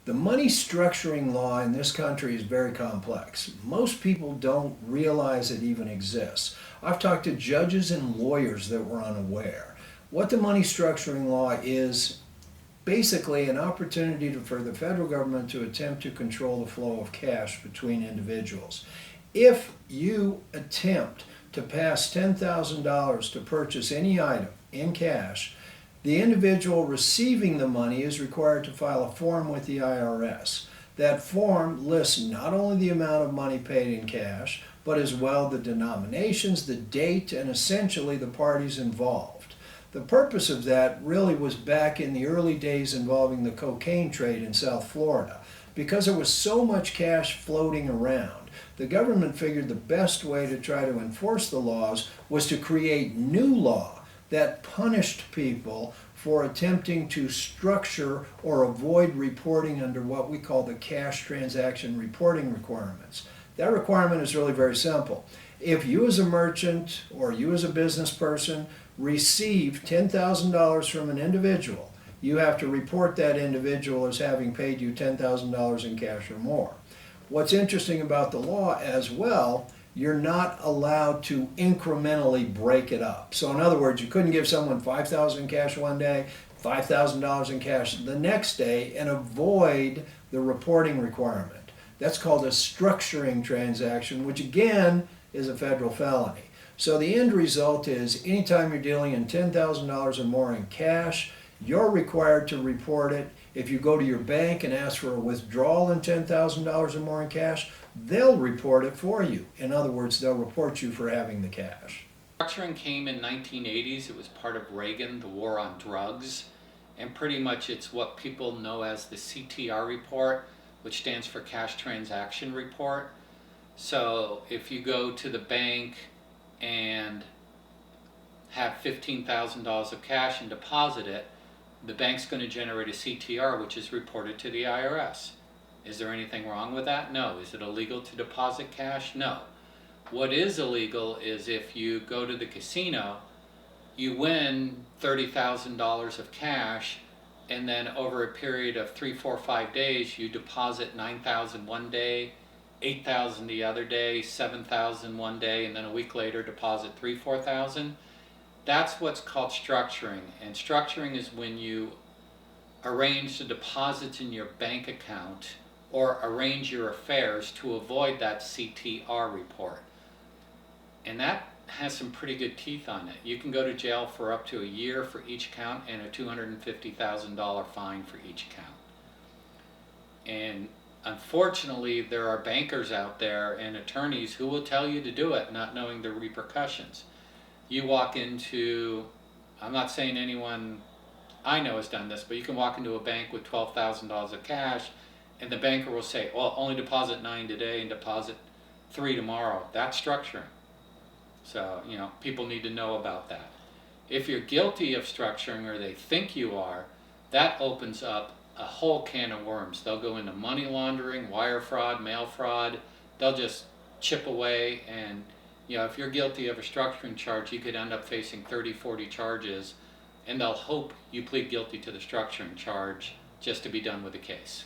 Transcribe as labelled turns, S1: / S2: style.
S1: The money structuring law in this country is very complex. Most people don't realize it even exists. I've talked to judges and lawyers that were unaware. What the money structuring law is basically an opportunity for the federal government to attempt to control the flow of cash between individuals. If you attempt to pass $10,000 to purchase any item in cash, the individual receiving the money is required to file a form with the IRS. That form lists not only the amount of money paid in cash, but as well the denominations, the date, and essentially the parties involved. The purpose of that really was back in the early days involving the cocaine trade in South Florida. Because there was so much cash floating around, the government figured the best way to try to enforce the laws was to create new law that punished people for attempting to structure or avoid reporting under what we call the cash transaction reporting requirements. That requirement is really very simple. If you as a merchant or you as a business person receive $10,000 from an individual, you have to report that individual as having paid you $10,000 in cash or more. What's interesting about the law as well, you're not allowed to incrementally break it up. So in other words, you couldn't give someone $5,000 in cash one day, $5,000 in cash the next day, and avoid the reporting requirement. That's called a structuring transaction, which again is a federal felony. So the end result is anytime you're dealing in $10,000 or more in cash, you're required to report it. If you go to your bank and ask for a withdrawal in $10,000 or more in cash, they'll report it for you. In other words, they'll report you for having the cash.
S2: Structuring came in 1980s. It was part of Reagan, the war on drugs. And pretty much it's what people know as the CTR report, which stands for Cash Transaction Report. So if you go to the bank and have $15,000 of cash and deposit it, the bank's going to generate a CTR, which is reported to the IRS. Is there anything wrong with that? No. Is it illegal to deposit cash? No. What is illegal is if you go to the casino, you win $30,000 of cash, and then over a period of 3, 4, 5 days, you deposit $9,000 one day, $8,000 the other day, $7,000 one day, and then a week later deposit $3,000, $4,000. That's what's called structuring. And structuring is when you arrange the deposits in your bank account or arrange your affairs to avoid that CTR report. And that has some pretty good teeth on it. You can go to jail for up to a year for each count and a $250,000 fine for each count. And unfortunately, there are bankers out there and attorneys who will tell you to do it, not knowing the repercussions. You walk into, I'm not saying anyone I know has done this, but you can walk into a bank with $12,000 of cash, and the banker will say, well, only deposit 9 today and deposit 3 tomorrow. That's structuring. So, people need to know about that. If you're guilty of structuring, or they think you are, that opens up a whole can of worms. They'll go into money laundering, wire fraud, mail fraud. They'll just chip away, and if you're guilty of a structuring charge, you could end up facing 30, 40 charges, and they'll hope you plead guilty to the structuring charge just to be done with the case.